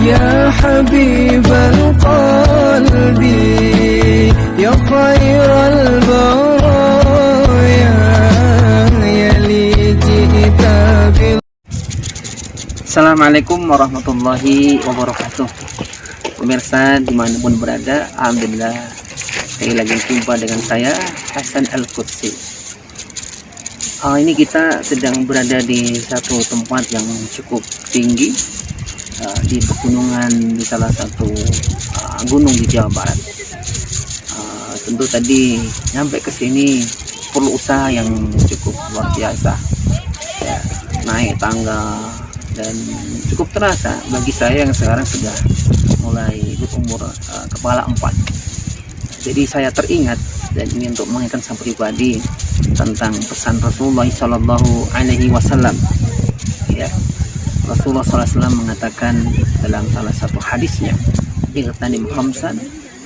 يا حبيب القلب يا خير البرايا يا لي جئت بال. Assalamualaikum warahmatullahi wabarakatuh. Pemirsa dimanapun berada, alhamdulillah sekali lagi jumpa dengan saya Hasan Al-Qudsi. Ini kita sedang berada di satu tempat yang cukup tinggi, di pegunungan di salah satu gunung di Jawa Barat. Tentu tadi nyampe ke sini perlu usaha yang cukup luar biasa, ya, naik tangga, dan cukup terasa bagi saya yang sekarang sudah mulai berumur kepala 4. Jadi saya teringat, dan ini untuk mengingatkan saya pribadi tentang pesan Rasulullah Shallallahu Alaihi Wasallam. Ya, Rasulullah SAW mengatakan dalam salah satu hadisnya, "Ightanim khamsan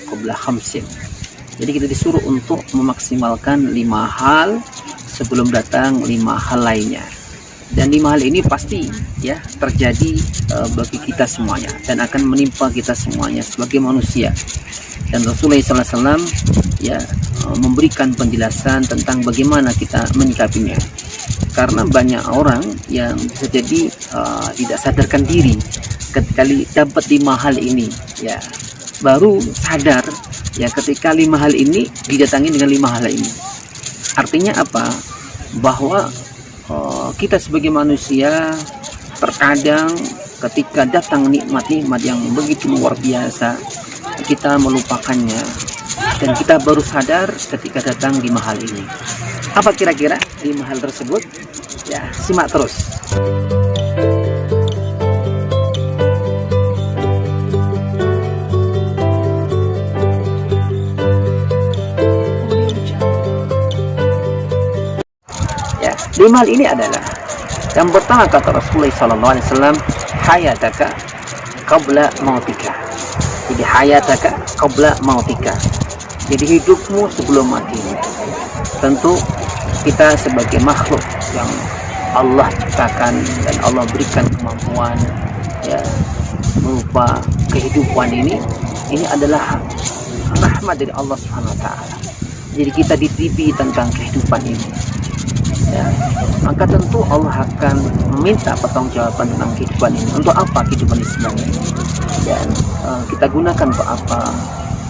qabla khamsin." Jadi kita disuruh untuk memaksimalkan 5 hal sebelum datang 5 hal lainnya. Dan 5 hal ini pasti ya terjadi bagi kita semuanya dan akan menimpa kita semuanya sebagai manusia. Dan Rasulullah SAW ya memberikan penjelasan tentang bagaimana kita menyikapinya. Karena banyak orang yang bisa jadi tidak sadarkan diri ketika dapat 5 hal ini, ya baru sadar ya ketika 5 hal ini didatangi dengan 5 hal ini. Artinya apa? Bahwa kita sebagai manusia terkadang ketika datang nikmat-nikmat yang begitu luar biasa, kita melupakannya, dan kita baru sadar ketika datang 5 hal ini. Apa kira-kira 5 hal tersebut? Ya, simak terus. Ya, 5 hal ini adalah, yang pertama kata Rasulullah SAW, hayataka qabla mautika. Jadi hayataka qabla mautika. Jadi hidupmu sebelum matimu. Tentu kita sebagai makhluk yang Allah ciptakan dan Allah berikan kemampuan ya berupa kehidupan ini adalah rahmat dari Allah Subhanahu wa taala. Jadi kita ditibi tentang kehidupan ini. Ya, maka tentu Allah akan meminta pertanggungjawaban tentang kehidupan ini. Untuk apa kehidupan ini sebenarnya? Dan kita gunakan untuk apa?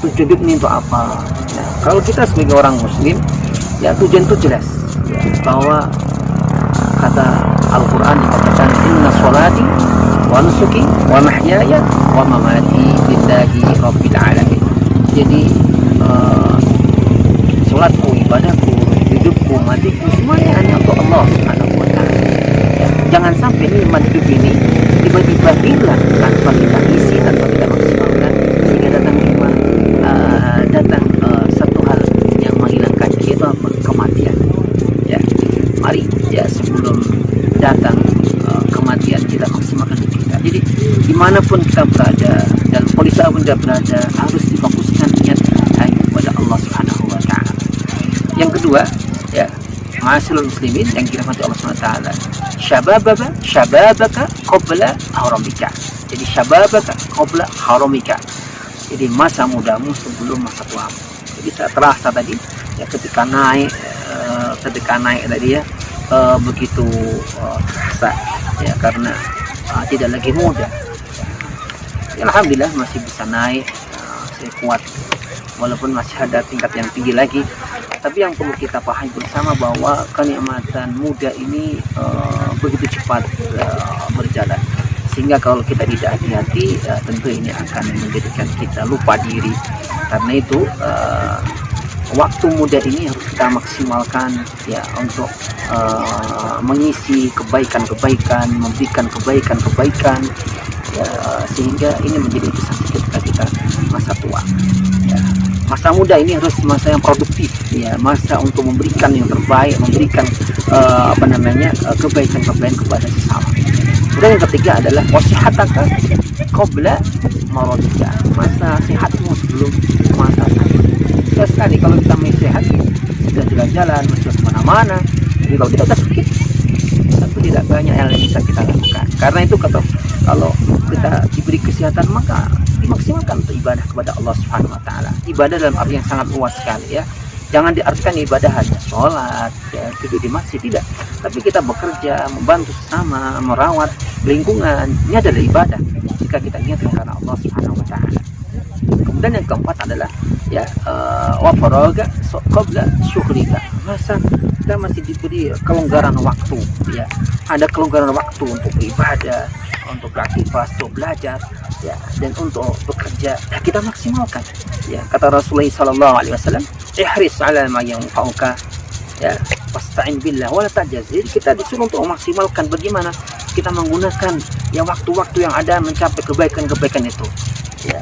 Tujuan hidup ini untuk apa? Ya, kalau kita sebagai orang Muslim, ya tujuan itu jelas. Ya, bahwa kata Al-Quran dikatakan inna sholati wa nusuki wa mahyaya wa mamati lillahi rabbil alamin. Jadi sholatku, ibadahku, hidupku, matiku, semuanya hanya untuk Allah Subhanahu wa ta'ala. Ya, jangan sampai nikmat hidup ini tiba-tiba hilang tanpa kita isi, tanpa kita maksimalkan, sehingga datang satu hal yang menghilangkannya, yaitu apa? Kematian. Ya, mari ya sebelum datang kematian kita maksimalkan kita. Jadi dimanapun kita berada, dan kondisi apapun kita berada, harus difokuskan niat hanya kepada Allah Subhanahu wa ta'ala. Yang kedua, ya, ma'asyiral muslimin yang dirahmati Allah Subhanahu wa ta'ala, syababaka qabla haramika. Jadi syababaka qabla haramika. Jadi masa mudamu sebelum masa tuamu. Jadi saya terasa tadi ya ketika naik tadi ya begitu terasa ya, karena tidak lagi muda. Ya, alhamdulillah masih bisa naik, saya kuat walaupun masih ada tingkat yang tinggi lagi. Tapi yang perlu kita pahami bersama bahwa kenikmatan muda ini begitu cepat berjalan, sehingga kalau kita tidak hati-hati tentu ini akan menjadikan kita lupa diri. Karena itu waktu muda ini harus kita maksimalkan ya untuk mengisi kebaikan-kebaikan, memberikan kebaikan-kebaikan ya, sehingga ini menjadi investasi kita masa tua. Ya, masa muda ini harus masa yang produktif ya, masa untuk memberikan yang terbaik, memberikan kebaikan-kebaikan kepada sesama. Kemudian yang ketiga adalah wasihataka qabla maradika. Masa sehatmu sebelum masa sakit. Jelas sekali kalau kita masih sehat, sudah jalan-jalan, sudah kemana-mana. Jadi kalau kita sakit, tentu tidak banyak yang bisa kita lakukan. Karena itu kalau kita diberi kesehatan kesehatan, maka dimaksimalkan untuk ibadah kepada Allah Subhanahu wa taala. Ibadah dalam arti yang sangat luas sekali ya. Jangan diartikan ibadah hanya sholat, ya, duduk di masjid, tidak. Tapi kita bekerja, membantu sesama, merawat lingkungan, ini adalah ibadah jika kita niatkan karena Allah Subhanahu wa taala. Kemudian yang keempat adalah ya wa faraga qabla syukhrika. Masa kita masih diberi kelonggaran waktu ya. Ada kelonggaran waktu untuk beribadah, untuk beraktivitas, untuk belajar ya, dan untuk bekerja. Ya, kita maksimalkan. Ya, kata Rasulullah sallallahu alaihi wasallam, ihris ala ma yanfa'uka ya, wasta'in billah wala ta'jaz. Jadi kita disuruh untuk memaksimalkan bagaimana kita menggunakan ya waktu-waktu yang ada mencapai kebaikan-kebaikan itu. Ya.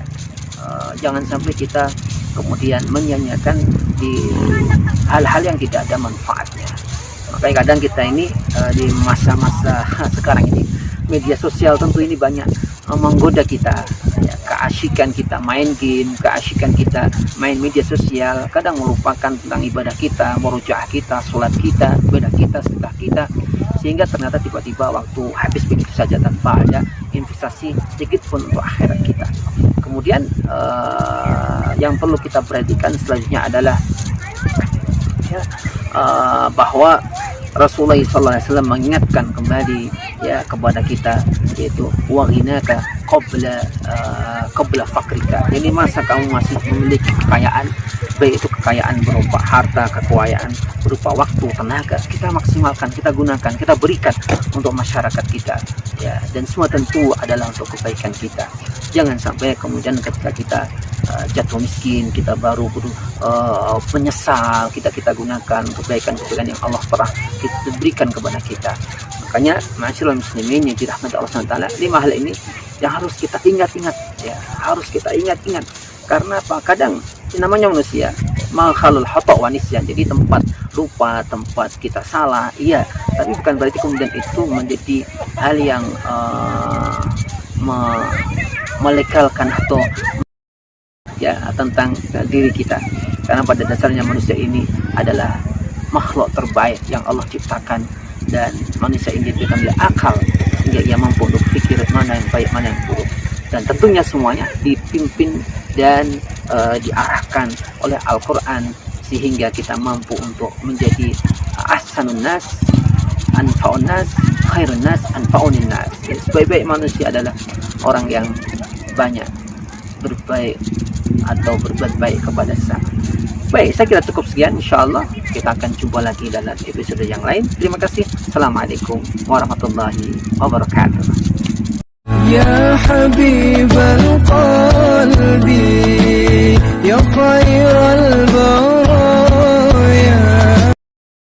Jangan sampai kita kemudian menyanyiakan di hal-hal yang tidak ada manfaatnya. Makanya kadang kita ini di masa-masa sekarang ini, media sosial tentu ini banyak menggoda kita ya, keasikan kita main game, keasikan kita main media sosial, kadang melupakan tentang ibadah kita, murojaah kita, sholat kita, ibadah kita, sedekah kita, sehingga ternyata tiba-tiba waktu habis begitu saja tanpa ada investasi sedikit pun untuk akhirat kita. Kemudian yang perlu kita perhatikan selanjutnya adalah ya, bahwa Rasulullah SAW mengingatkan kembali ya kepada kita, yaitu waghinaka qabla fakrika. Jadi masa kamu masih memiliki kekayaan, baik itu kekayaan berupa harta, kekayaan berupa waktu, tenaga, kita maksimalkan, kita gunakan, kita berikan untuk masyarakat kita ya, dan semua tentu adalah untuk kebaikan kita. Jangan sampai kemudian ketika kita jatuh miskin, kita baru menyesal, kita gunakan kebaikan-kebaikan yang Allah telah berikan kepada kita. Makanya ma'asyiral muslimin yang dirahmati Allah SWT, 5 hal ini yang harus kita ingat-ingat ya, harus kita ingat-ingat. Karena apa? Kadang namanya manusia makhlul khata' wa nisyan, jadi tempat lupa, tempat kita salah, iya, tapi bukan berarti kemudian itu menjadi hal yang melegalkan atau ya tentang diri kita. Karena pada dasarnya manusia ini adalah makhluk terbaik yang Allah ciptakan, dan manusia ini diberikan oleh akal sehingga ia mampu untuk pikir mana yang baik, mana yang buruk, dan tentunya semuanya dipimpin dan diarahkan oleh Al-Quran sehingga kita mampu untuk menjadi ahsanun nas, anfa'un nas, khairun nas, anfa'unin nas. Jadi sebaik-baik manusia adalah orang yang banyak berbaik atau berbuat baik kepada sesama. Baik, saya kira cukup sekian. Insyaallah kita akan jumpa lagi dalam episode yang lain. Terima kasih. Assalamualaikum warahmatullahi wabarakatuh. Ya habibal qalbi ya khairal